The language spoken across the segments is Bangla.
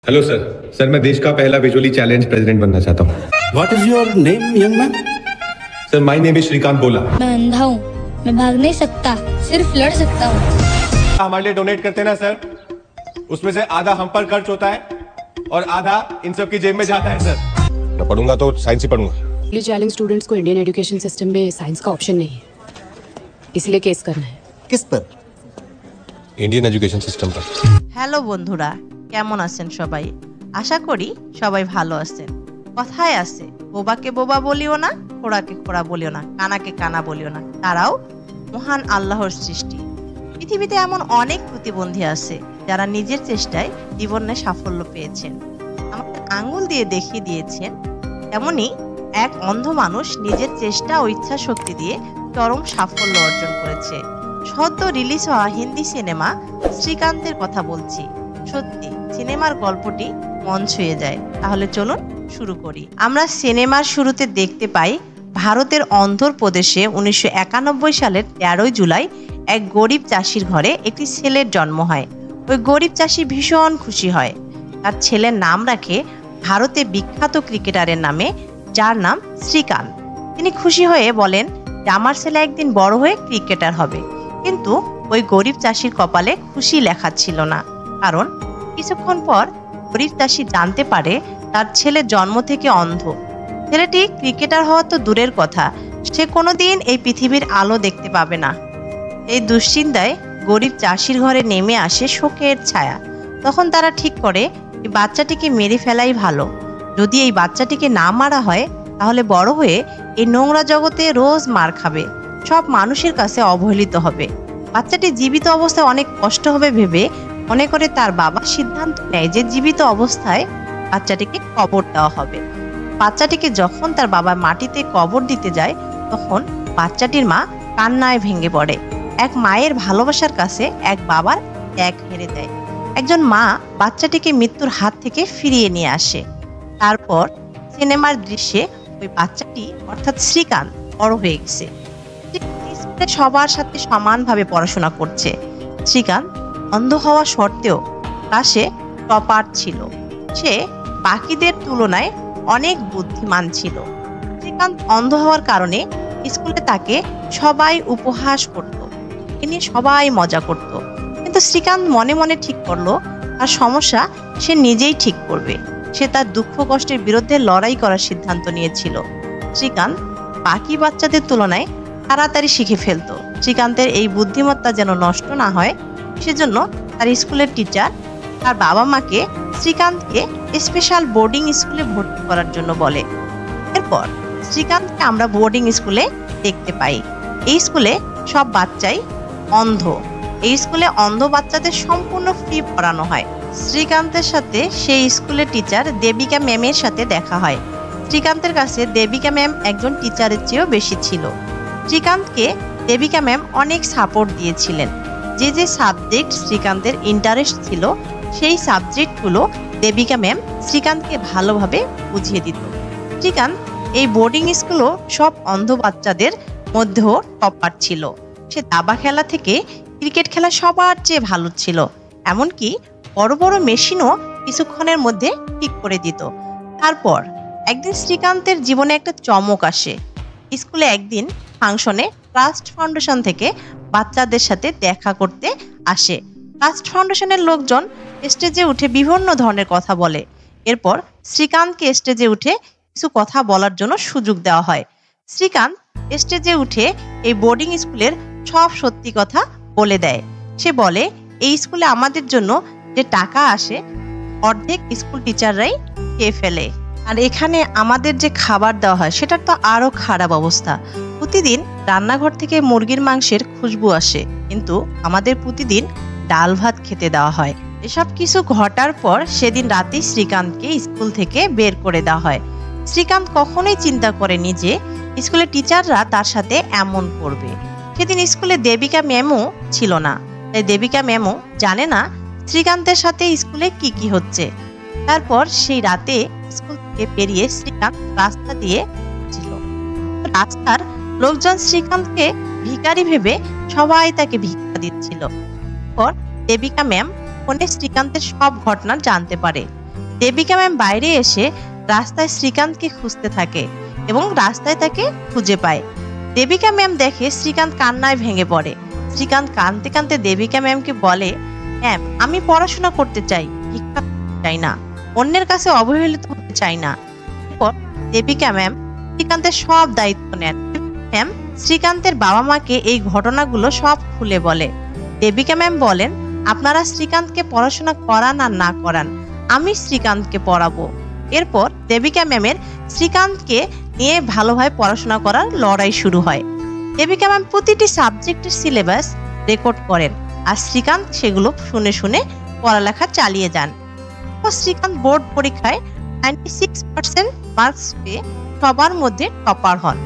हेलो सर मैं देश का पहला विजुअली चैलेंज प्रेसिडेंट बनना चाहता हूँ। What is your name, young man? Sir my name is Shrikant बोला। मैं अंधा हूँ, मैं भाग नहीं सकता, सिर्फ लड़ सकता हूँ। हमारे लिए डोनेट करते ना सर, उसमें से आधा हम पर खर्च होता है और आधा इन सब की जेब में जाता है सर। मैं पढ़ूंगा तो साइंस ही पढ़ूंगा। ये चैलेंज स्टूडेंट्स को इंडियन एजुकेशन सिस्टम में साइंस का ऑप्शन नहीं है, इसलिए केस करना है। किस पर? इंडियन एजुकेशन सिस्टम पर। হ্যালো বন্ধুরা, কেমন আছেন সবাই? আশা করি সবাই ভালো আছেন। কথায় আছে, বোবাকে বোবা বলিও না, খোড়াকে খোড়া বলিও না, কানাকে কানা বলিও না, তারাও মহান আল্লাহর সৃষ্টি। পৃথিবীতে এমন অনেক প্রতিবন্ধী আছে যারা নিজের চেষ্টায় জীবনে সাফল্য পেয়েছেন, আমাদের আঙ্গুল দিয়ে দেখিয়ে দিয়েছেন। তেমনি এক অন্ধ মানুষ নিজের চেষ্টা ও ইচ্ছা শক্তি দিয়ে চরম সাফল্য অর্জন করেছে। সদ্য রিলিজ হওয়া হিন্দি সিনেমা শ্রীকান্তের কথা বলছি। সত্যি সিনেমার গল্পটি মন ছুঁয়ে যায়। তাহলে চলুন শুরু করি। আমরা সিনেমার শুরুতে দেখতে পাই ভারতের অন্ধ্রপ্রদেশে 1991 সালের 13 জুলাই এক গরিব চাষির ঘরে একটি ছেলের জন্ম হয়। ওই গরিব চাষি ভীষণ খুশি হয়। তার ছেলের নাম রাখে ভারতে বিখ্যাত ক্রিকেটারের নামে, যার নাম শ্রীকান্ত। তিনি খুশি হয়ে বলেন যে আমার ছেলে একদিন বড় হয়ে ক্রিকেটার হবে। কিন্তু ওই গরিব চাষির কপালে খুশি লেখা ছিল না, কারণ কিছুক্ষণ পর গরিব চাষি জানতে পারে তার ছেলে জন্ম থেকে অন্ধ। ছেলেটি ক্রিকেটার হওয়া তো দূরের কথা, সে কোনোদিন এই পৃথিবীর আলো দেখতে পাবে না। এই দুশ্চিন্তায় গরিব চাষির ঘরে নেমে আসে শোকের ছায়া। তখন তারা ঠিক করে এই বাচ্চাটিকে মেরে ফেলাই ভালো। যদি এই বাচ্চাটিকে না মারা হয় তাহলে বড় হয়ে এই নোংরা জগতে রোজ মার খাবে, সব মানুষের কাছে অবহেলিত হবে। বাচ্চাটি জীবিত অবস্থায় অনেক কষ্ট হবে ভেবে মনে করে তার বাবা সিদ্ধান্ত নেয় যে জীবিত অবস্থায় বাচ্চাটিকে কবর দেওয়া হবে। বাচ্চাটিকে যখন তার বাবা মাটিতে কবর দিতে যায় তখন বাচ্চাটির মা কান্নায় ভেঙে পড়ে। এক মায়ের ভালোবাসার কাছে এক বাবার ত্যাগ হেরে দেয়। একজন মা বাচ্চাটিকে মৃত্যুর হাত থেকে ফিরিয়ে নিয়ে আসে। তারপর সিনেমার দৃশ্যে ওই বাচ্চাটি অর্থাৎ শ্রীকান্ত বড় হয়ে গেছে। সবার সাথে সমানভাবে পড়াশোনা করছে। শ্রীকান্ত অন্ধ হওয়া সত্ত্বেও ক্লাসে টপার ছিল। সে বাকিদের তুলনায় অনেক বুদ্ধিমান ছিল। শ্রীকান্ত অন্ধ হওয়ার কারণে স্কুলে তাকে সবাই উপহাস করত, এ নিয়ে সবাই মজা করত। কিন্তু শ্রীকান্ত মনে মনে ঠিক করলো তার সমস্যা সে নিজেই ঠিক করবে। সে তার দুঃখ কষ্টের বিরুদ্ধে লড়াই করার সিদ্ধান্ত নিয়েছিল। শ্রীকান্ত বাকি বাচ্চাদের তুলনায় তাড়াতাড়ি শিখে ফেলতো। শ্রীকান্তের এই বুদ্ধিমত্তা যেন নষ্ট না হয় সেজন্য তার স্কুলের টিচার তার বাবা মাকে শ্রীকান্তকে স্পেশাল বোর্ডিং স্কুলে ভর্তি করার জন্য বলে। এরপর শ্রীকান্তকে আমরা বোর্ডিং স্কুলে দেখতে পাই। এই স্কুলে সব বাচ্চাই অন্ধ। এই স্কুলে অন্ধ বাচ্চাদের সম্পূর্ণ ফ্রি পড়ানো হয়। শ্রীকান্তের সাথে সেই স্কুলের টিচার দেবিকা ম্যামের সাথে দেখা হয়। শ্রীকান্তের কাছে দেবিকা ম্যাম একজন টিচারের চেয়েও বেশি ছিল। শ্রীকান্তকে দেবিকা ম্যাম অনেক সাপোর্ট দিয়েছিলেন। যে যে সাবজেক্ট শ্রীকান্তের ইন্টারেস্ট ছিল সেই সাবজেক্টগুলো দেবিকা ম্যাম শ্রীকান্তকে ভালোভাবে বুঝিয়ে দিত। শ্রীকান্ত এই বোর্ডিং স্কুলও সব অন্ধ বাচ্চাদের মধ্যেও টপার ছিল। সে দাবা খেলা থেকে ক্রিকেট খেলা সবার চেয়ে ভালো ছিল। এমনকি বড় বড় মেশিনও কিছুক্ষণের মধ্যে ঠিক করে দিত। তারপর একদিন শ্রীকান্তের জীবনে একটা চমক আসে। স্কুলে একদিন ফাংশনে ট্রাস্ট ফাউন্ডেশন থেকে বাচ্চাদের সাথে দেখা করতে আসে। ট্রাস্ট ফাউন্ডেশনের লোকজন স্টেজে উঠে বিভিন্ন ধরনের কথা বলে। এরপর শ্রীকান্তকে স্টেজে উঠে কিছু কথা বলার জন্য সুযোগ দেওয়া হয়। শ্রীকান্ত স্টেজে উঠে এই বোর্ডিং স্কুলের সব সত্যি কথা বলে দেয়। সে বলে এই স্কুলে আমাদের জন্য যে টাকা আসে অর্ধেক স্কুল টিচাররাই খেয়ে ফেলে, আর এখানে আমাদের যে খাবার দেওয়া হয় সেটার তো আরো খারাপ অবস্থা। প্রতিদিন রান্নাঘর থেকে মুরগির মাংসের খুশবু আসে, কিন্তু আমাদের প্রতিদিন ডাল ভাত খেতে দেওয়া হয়। এসব কিছু ঘটার পর সেদিন রাতেই শ্রীকান্তকে স্কুল থেকে বের করে দেওয়া হয়। শ্রীকান্ত কখনোই চিন্তা করেনি যে স্কুলের টিচাররা তার সাথে এমন করবে। সেদিন স্কুলে দেবিকা ম্যামও ছিল না, তাই দেবিকা ম্যামও জানে না শ্রীকান্তের সাথে স্কুলে কি কি হচ্ছে। তারপর সেই রাতে স্কুল থেকে বেরিয়ে শ্রীকান্ত রাস্তা দিয়ে ছিল। রাস্তার লোকজন শ্রীকান্তকে ভিখারি ভেবে সবাই তাকে ভিক্ষা দিচ্ছিল। পর দেবিকা ম্যাম ফোনে শ্রীকান্তের সব ঘটনা জানতে পারে। দেবিকা ম্যাম বাইরে এসে রাস্তায় শ্রীকান্তকে খুঁজতে থাকে এবং রাস্তায় তাকে খুঁজে পায়। দেবিকা ম্যাম দেখে শ্রীকান্ত কান্নায় ভেঙে পড়ে। শ্রীকান্ত কাঁদতে কাঁদতে দেবিকা ম্যামকে বলে, ম্যাম আমি পড়াশোনা করতে চাই, ভিক্ষা করতে চাই না, অন্যের কাছে অবহেলিত হতে চাই না। এরপর দেবিকা ম্যাম শ্রীকান্তের সব দায়িত্ব নেন। ম্যাম শ্রীকান্তের বাবা মাকে এই ঘটনাগুলো সব খুলে বলে। দেবিকা ম্যাম বলেন, আপনারা শ্রীকান্তকে পড়াশোনা করান আর না করান, আমি শ্রীকান্তকে পড়াবো। এরপর দেবিকা ম্যামের শ্রীকান্তকে নিয়ে ভালোভাবে পড়াশোনা করার লড়াই শুরু হয়। দেবিকা ম্যাম প্রতিটি সাবজেক্টের সিলেবাস রেকর্ড করেন আর শ্রীকান্ত সেগুলো শুনে শুনে পড়ালেখা চালিয়ে যান। শ্রীকান্ত বোর্ড পরীক্ষায় 96% মার্কস পেয়ে সবার মধ্যে টপার হন।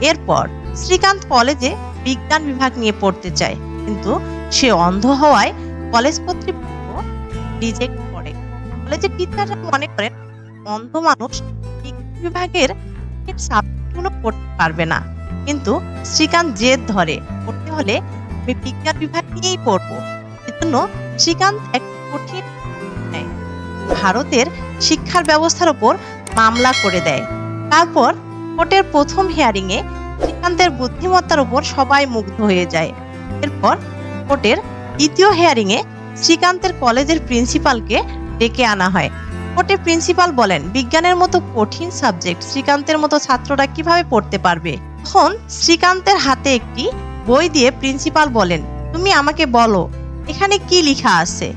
এরপর শ্রীকান্ত কলেজে বিজ্ঞান বিভাগ নিয়ে পড়তে চায়, কিন্তু সে অন্ধ হওয়ায় কলেজ কর্তৃপক্ষ রিজেক্ট করে। কলেজের টিচাররা মনে করেন অন্ধ মানুষ বিজ্ঞান বিভাগের সাবজেক্টগুলো পড়তে পারবে না, কিন্তু শ্রীকান্ত জেদ ধরে পড়তে হলে আমি বিজ্ঞান বিভাগ নিয়েই পড়বো। এজন্য শ্রীকান্ত এক কঠিন ভারতের শিক্ষার ব্যবস্থার উপর মামলা করে দেয়। তারপর কোর্টের প্রথম হিয়ারিং এ শ্রীকান্তের বুদ্ধিমত্তার উপর সবাই মুগ্ধ হয়ে যায়। এরপর কোর্টের দ্বিতীয় হিয়ারিং এ শ্রীকান্তের কলেজের প্রিন্সিপালকে ডেকে আনা হয়। কোর্টের প্রিন্সিপাল বলেন, বিজ্ঞানের মতো কঠিন সাবজেক্ট শ্রীকান্তের মতো ছাত্ররা কিভাবে পড়তে পারবে। তখন শ্রীকান্তের হাতে একটি বই দিয়ে প্রিন্সিপাল বলেন, তুমি আমাকে বলো এখানে কি লেখা আছে।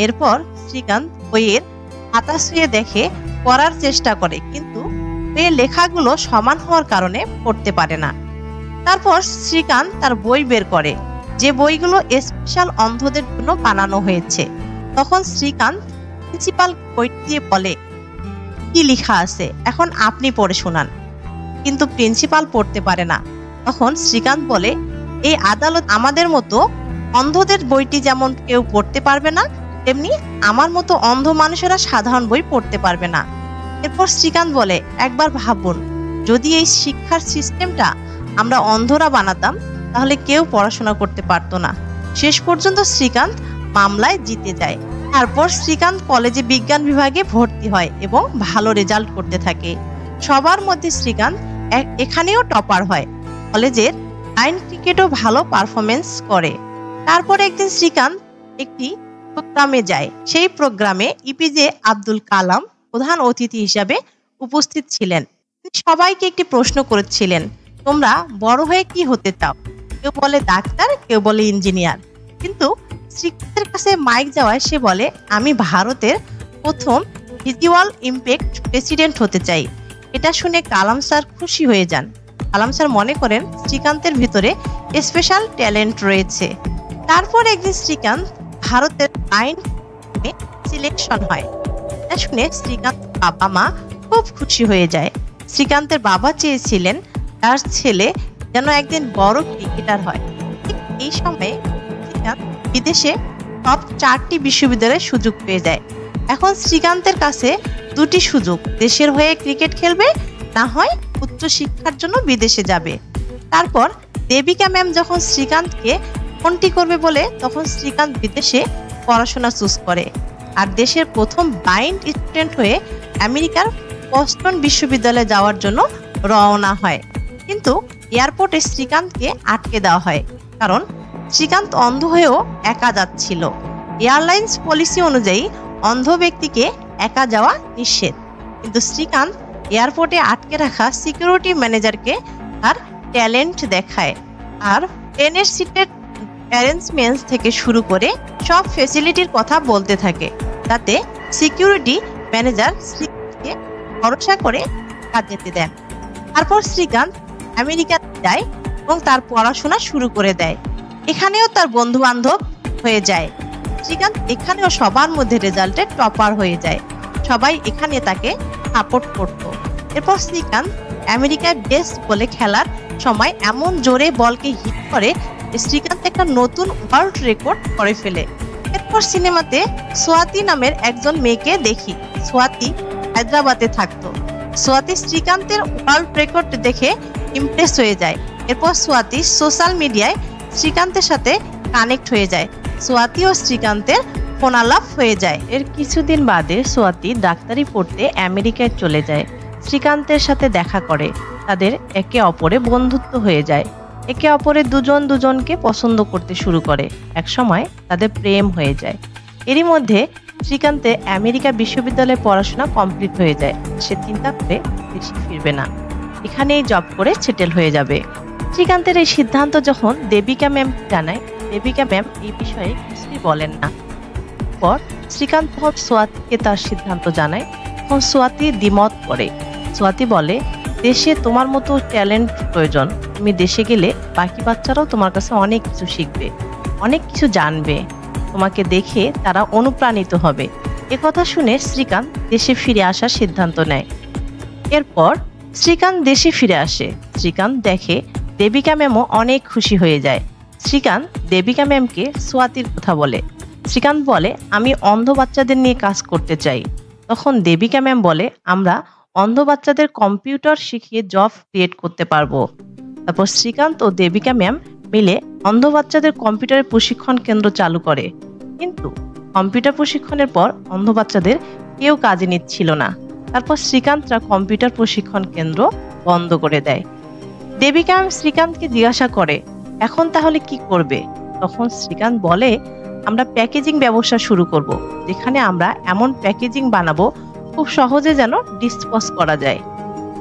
এরপর শ্রীকান্ত বইয়ের পাতা ছুঁয়ে দেখে পড়ার চেষ্টা করে, কিন্তু এই লেখাগুলো সমান হওয়ার কারণে পড়তে পারে না। তারপর শ্রীকান্ত তার বই বের করে, যে বইগুলো স্পেশাল অন্ধদের জন্য বানানো হয়েছে। তখন শ্রীকান্ত প্রিন্সিপাল বই দিয়ে বলে, কি লেখা আছে এখন আপনি পড়ে শোনান। কিন্তু প্রিন্সিপাল পড়তে পারে না। তখন শ্রীকান্ত বলে, এই আদালত আমাদের মতো অন্ধদের বইটি যেমন কেউ পড়তে পারবে না, তেমনি আমার মতো অন্ধ মানুষেরা সাধারণ বই পড়তে পারবে না। এরপর শ্রীকান্ত বলে, একবার ভাবুন, যদি এই শিক্ষার সিস্টেমটা আমরা অন্ধরা বানাতাম তাহলে কেউ পড়াশোনা করতে পারতো না। শেষ পর্যন্ত শ্রীকান্ত মামলায় জিতে যায়। তারপর শ্রীকান্ত কলেজে বিজ্ঞান বিভাগে ভর্তি হয় এবং ভালো রেজাল্ট করতে থাকে। সবার মধ্যে শ্রীকান্ত এখানেও টপার হয়। কলেজের লাইন ক্রিকেটও ভালো পারফরমেন্স করে। তারপর একদিন শ্রীকান্ত একটি প্রোগ্রামে যায়। সেই প্রোগ্রামে এপিজে আব্দুল কালাম প্রধান অতিথি হিসাবে উপস্থিত ছিলেন। তিনি সবাইকে একটি প্রশ্ন করেছিলেন, তোমরা বড় হয়ে কি হতে চাও? কেউ বলে ডাক্তার, কেউ বলে ইঞ্জিনিয়ার। কিন্তু শ্রীকান্তের কাছে মাইক যাওয়ায় সে বলে, আমি ভারতের প্রথম ভিজুয়াল ইম্প্যাক্ট প্রেসিডেন্ট হতে চাই। এটা শুনে কালাম স্যার খুশি হয়ে যান। কালাম স্যার মনে করেন শ্রীকান্তের ভিতরে স্পেশাল ট্যালেন্ট রয়েছে। তারপর একদিন শ্রীকান্ত ভারতের আইন সিলেকশন হয়। এটা শুনে শ্রীকান্ত বাবা মা খুব খুশি হয়ে যায়। শ্রীকান্তের বাবা চেয়েছিলেন তার ছেলে যেন একদিন বড় ক্রিকেটার হয়। এই সময়ে শ্রীকান্ত বিদেশে টপ 4টি বিশ্ববিদ্যালয়ে সুযোগ পেয়ে যায়। এখন শ্রীকান্তের কাছে দুটি সুযোগ, দেশের হয়ে ক্রিকেট খেলবে, না হয় উচ্চ শিক্ষার জন্য বিদেশে যাবে। তারপর দেবিকা ম্যাম যখন শ্রীকান্তকে কোনটি করবে বলে, তখন শ্রীকান্ত বিদেশে পড়াশোনা চুজ করে আর দেশের প্রথম ব্লাইন্ড স্টুডেন্ট হয়ে আমেরিকার বস্টন বিশ্ববিদ্যালয়ে যাওয়ার জন্য রওনা হয়। কিন্তু এয়ারপোর্টে শ্রীকান্তকে আটকে দেওয়া হয়, কারণ শ্রীকান্ত অন্ধ হয়েও একা যাচ্ছিল। এয়ারলাইন্স পলিসি অনুযায়ী অন্ধ ব্যক্তিকে একা যাওয়া নিষেধ। কিন্তু শ্রীকান্ত এয়ারপোর্টে আটকে রাখা সিকিউরিটি ম্যানেজারকে তার ট্যালেন্ট দেখায় আর ট্রেনের সিটের অ্যারেঞ্জমেন্টস থেকে শুরু করে সব ফ্যাসিলিটির কথা বলতে থাকে, যাতে সিকিউরিটি ম্যানেজার শ্রীকান্তকে ভরসা করে কাজ যেতে দেন। তারপর শ্রীকান্ত আমেরিকা যায় এবং তার পড়াশোনা শুরু করে দেয়। এখানেও তার বন্ধু বান্ধব হয়ে যায়। শ্রীকান্ত এখানেও সবার মধ্যে রেজাল্টে টপার হয়ে যায়। সবাই এখানে তাকে সাপোর্ট করত। এরপর শ্রীকান্ত আমেরিকায় বেস্ট বলে খেলার সময় এমন জোরে বলকে হিট করে শ্রীকান্ত একটা নতুন ওয়ার্ল্ড রেকর্ড করে ফেলে। এরপর সিনেমাতে সোয়াতি নামের একজন মেয়েকে দেখি। সোয়াতি হায়দ্রাবাদে থাকতো। সোয়াতি শ্রীকান্তের ওয়ার্ল্ড রেকর্ড দেখে ইমপ্রেস হয়ে যায়। এরপর সোয়াতি সোশ্যাল মিডিয়ায় শ্রীকান্তের সাথে কানেক্ট হয়ে যায়। সোয়াতি ও শ্রীকান্তের ফোন আলাপ হয়ে যায়। এর কিছুদিন বাদে সোয়াতি ডাক্তারি পড়তে আমেরিকায় চলে যায়। শ্রীকান্তের সাথে দেখা করে, তাদের একে অপরে বন্ধুত্ব হয়ে যায়। একে অপরের দুজন দুজনকে পছন্দ করতে শুরু করে। একসময় তাদের প্রেম হয়ে যায়। এরই মধ্যে শ্রীকান্তে আমেরিকা বিশ্ববিদ্যালয়ে পড়াশোনা কমপ্লিট হয়ে যায়। সে চিন্তা করে দেশে ফিরবে না, এখানেই জব করে সেটেল হয়ে যাবে। শ্রীকান্তের এই সিদ্ধান্ত যখন দেবিকা ম্যাম জানায়, দেবিকা ম্যাম এই বিষয়ে কিছুই বলেন না। পর শ্রীকান্ত যখন সোয়াতিকে তার সিদ্ধান্ত জানায়, তখন সোয়াতি দ্বিমত করে। সোয়াতি বলে, দেশে তোমার মতো ট্যালেন্ট প্রয়োজন। তুমি দেশে গেলে বাকি বাচ্চারাও তোমার কাছে অনেক কিছু শিখবে, অনেক কিছু জানবে। তোমাকে দেখে তারা অনুপ্রাণিত হবে। একথা শুনে শ্রীকান্ত দেশে ফিরে আসার সিদ্ধান্ত নেয়। এরপর শ্রীকান্ত দেশে ফিরে আসে। শ্রীকান্ত দেখে দেবিকা ম্যামও অনেক খুশি হয়ে যায়। শ্রীকান্ত দেবিকা ম্যামকে সোয়াতির কথা বলে। শ্রীকান্ত বলে, আমি অন্ধ বাচ্চাদের নিয়ে কাজ করতে চাই। তখন দেবিকা ম্যাম বলে, আমরা অন্ধ বাচ্চাদের কম্পিউটার শিখিয়ে জব ক্রিয়েট করতে পারবো। তারপর শ্রীকান্ত ও দেবিকা ম্যাম মিলে অন্ধ বাচ্চাদের কম্পিউটারের প্রশিক্ষণ কেন্দ্র চালু করে। কিন্তু কম্পিউটার প্রশিক্ষণের পর অন্ধ বাচ্চাদের কেউ কাজে নিচ্ছিল না। তারপর শ্রীকান্তরা কম্পিউটার প্রশিক্ষণ কেন্দ্র বন্ধ করে দেয়। দেবিকা ম্যাম শ্রীকান্তকে জিজ্ঞাসা করে, এখন তাহলে কি করবে? তখন শ্রীকান্ত বলে, আমরা প্যাকেজিং ব্যবসা শুরু করব, যেখানে আমরা এমন প্যাকেজিং বানাবো খুব সহজে যেন ডিসপোজ করা যায়।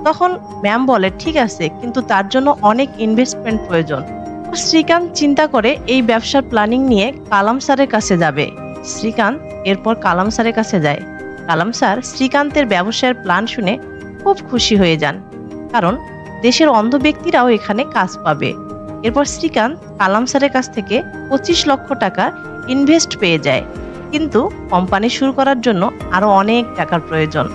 তখন ম্যাম বলে, ঠিক আছে, কিন্তু তার জন্য অনেক ইনভেস্টমেন্ট প্রয়োজন। শ্রীকান্ত চিন্তা করে এই ব্যবসার প্ল্যানিং নিয়ে কালাম স্যারের কাছে যাবে। শ্রীকান্ত এরপর কালাম স্যারের কাছে যায়। কালাম স্যার শ্রীকান্তের ব্যবসার প্ল্যান শুনে খুব খুশি হয়ে যান, কারণ দেশের অন্ধ ব্যক্তিরাও এখানে কাজ পাবে। এরপর শ্রীকান্ত কালাম স্যারের কাছ থেকে 25 লক্ষ টাকার ইনভেস্ট পেয়ে যায়। কিন্তু কোম্পানি শুরু করার জন্য আরো অনেক টাকার প্রয়োজন।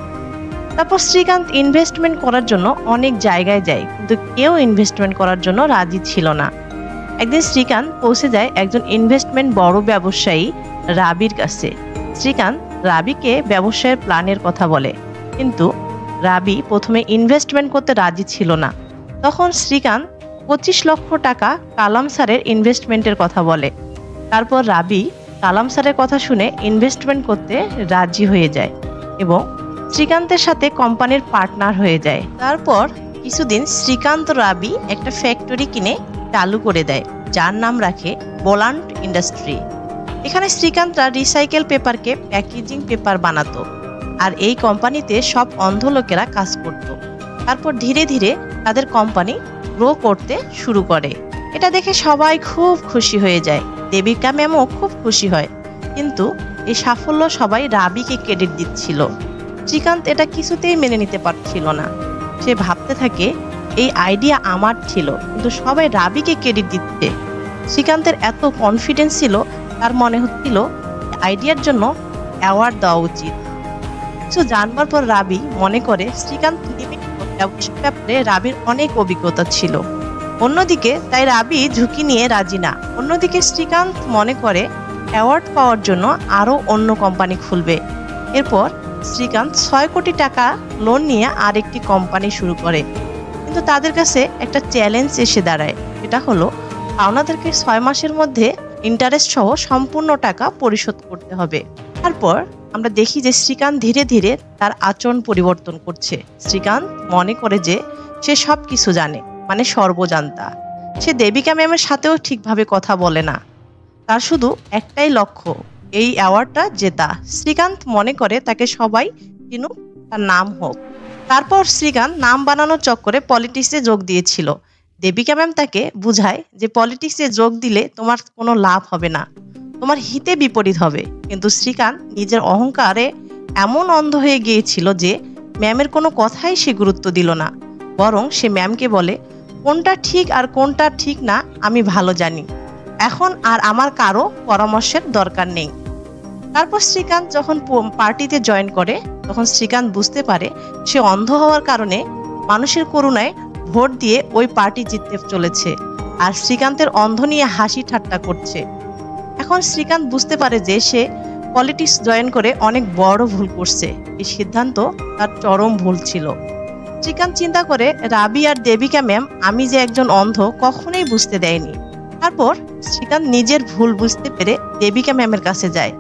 তারপর শ্রীকান্ত ইনভেস্টমেন্ট করার জন্য অনেক জায়গায় যায়, কিন্তু কেউ ইনভেস্টমেন্ট করার জন্য রাজি ছিল না। একদিন শ্রীকান্ত পৌঁছে যায় একজন ইনভেস্টমেন্ট বড় ব্যবসায়ী রাবির কাছে। শ্রীকান্ত রাবিকে ব্যবসায়ের প্ল্যানের কথা বলে, কিন্তু রাবি প্রথমে ইনভেস্টমেন্ট করতে রাজি ছিল না। তখন শ্রীকান্ত 25 লক্ষ টাকা কালাম স্যারের ইনভেস্টমেন্টের কথা বলে। তারপর রাবি কালাম স্যারের কথা শুনে ইনভেস্টমেন্ট করতে রাজি হয়ে যায় এবং শ্রীকান্তের সাথে কোম্পানির পার্টনার হয়ে যায়। তারপর কিছুদিন শ্রীকান্ত রাবি একটা ফ্যাক্টরি কিনে চালু করে দেয়, যার নাম রাখে বোলান্ট ইন্ডাস্ট্রি। এখানে শ্রীকান্তরা রিসাইকেল পেপারকে প্যাকেজিং পেপার বানাতো, আর এই কোম্পানিতে সব অন্ধ লোকেরা কাজ করত। তারপর ধীরে ধীরে তাদের কোম্পানি গ্রো করতে শুরু করে। এটা দেখে সবাই খুব খুশি হয়ে যায়। দেবিকা ম্যামও খুব খুশি হয়, কিন্তু এই সাফল্য সবাই রাবিকে ক্রেডিট দিচ্ছিল। শ্রীকান্ত এটা কিছুতেই মেনে নিতে পারছিল না। সে ভাবতে থাকে, এই আইডিয়া আমার ছিল, কিন্তু সবাই রাবিকে ক্রেডিট দিচ্ছে। শ্রীকান্তের এত কনফিডেন্স ছিল, তার মনে হচ্ছিল আইডিয়ার জন্য অ্যাওয়ার্ড দেওয়া উচিত। কিছু জানবার পর রাবি মনে করে শ্রীকান্ত ব্যবসার ব্যাপারে রাবির অনেক অভিজ্ঞতা ছিল। অন্যদিকে তাই রাবি ঝুঁকি নিয়ে রাজি না। অন্যদিকে শ্রীকান্ত মনে করে অ্যাওয়ার্ড পাওয়ার জন্য আরো অন্য কোম্পানি খুলবে। এরপর শ্রীকান্ত 6 কোটি টাকা লোন নিয়ে আরেকটি কোম্পানি শুরু করে, কিন্তু তাদের কাছে একটা চ্যালেঞ্জ এসে দাঁড়ায়। এটা হলো পাওনাদারকে 6 মাসের মধ্যে ইন্টারেস্ট সহ সম্পূর্ণ টাকা পরিশোধ করতে হবে। তারপর আমরা দেখি যে শ্রীকান্ত ধীরে ধীরে তার আচরণ পরিবর্তন করছে। শ্রীকান্ত মনে করে যে সে সব কিছু জানে, মানে সর্বজান্তা। সে দেবিকা ম্যামের সাথেও ঠিকভাবে কথা বলে না। তার শুধু একটাই লক্ষ্য, এই অ্যাওয়ার্ডটা জেতা। শ্রীকান্ত মনে করে তাকে সবাই চিনুক, তার নাম হোক। তারপর শ্রীকান্ত নাম বানানোর চক্করে পলিটিক্সে যোগ দিয়েছিল। দেবিকা ম্যাম তাকে বুঝায় যে পলিটিক্সে যোগ দিলে তোমার কোনো লাভ হবে না, তোমার হিতে বিপরীত হবে। কিন্তু শ্রীকান্ত নিজের অহংকারে এমন অন্ধ হয়ে গিয়েছিল যে ম্যামের কোনো কথাই সে গুরুত্ব দিল না। বরং সে ম্যামকে বলে, কোনটা ঠিক আর কোনটা ঠিক না আমি ভালো জানি, এখন আর আমার কারো পরামর্শের দরকার নেই। তারপর শ্রীকান্ত যখন পার্টিতে জয়েন করে, তখন শ্রীকান্ত বুঝতে পারে সে অন্ধ হওয়ার কারণে মানুষের করুণায় ভোট দিয়ে ওই পার্টি জিততে চলেছে, আর শ্রীকান্তের অন্ধ নিয়ে হাসি ঠাট্টা করছে। এখন শ্রীকান্ত বুঝতে পারে যে সে পলিটিক্স জয়েন করে অনেক বড় ভুল করছে। এই সিদ্ধান্ত তার চরম ভুল ছিল। শ্রীকান্ত চিন্তা করে, রাবি আর দেবিকা ম্যাম আমি যে একজন অন্ধ কখনোই বুঝতে দেয়নি। তারপর শ্রীকান্ত নিজের ভুল বুঝতে পেরে দেবিকা ম্যামের কাছে যায়।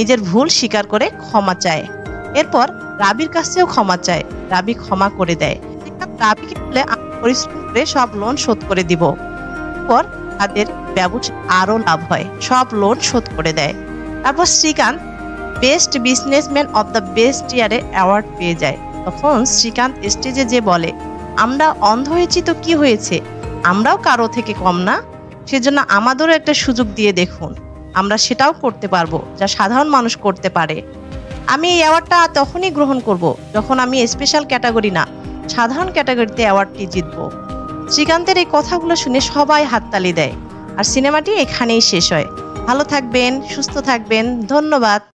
নিজের ভুল স্বীকার করে ক্ষমা চায়। এরপর রাবির কাছেও ক্ষমা চায়। রাবি ক্ষমা করে দেয়। রাবিকে বলে আমি পরিশ্রম করে সব লোন শোধ করে দিব। পর তাদের ব্যবসা আরো লাভ হয়, সব লোন শোধ করে দেয়। তারপর Shrikant best businessman of the best ইয়ারে অ্যাওয়ার্ড পেয়ে যায়। তখন শ্রীকান্ত স্টেজে যে বলে, আমরা অন্ধ হয়েছি তো কি হয়েছে, আমরাও কারো থেকে কম না, সেজন্য আমাদেরও একটা সুযোগ দিয়ে দেখুন, আমরা সেটাও করতে পারবো যা সাধারণ মানুষ করতে পারে। আমি এই অ্যাওয়ার্ডটা তখনই গ্রহণ করব যখন আমি স্পেশাল ক্যাটাগরি না, সাধারণ ক্যাটাগরিতে অ্যাওয়ার্ডটি জিতবো। শ্রীকান্তের এই কথাগুলো শুনে সবাই হাততালি দেয়। আর সিনেমাটি এখানেই শেষ হয়। ভালো থাকবেন, সুস্থ থাকবেন, ধন্যবাদ।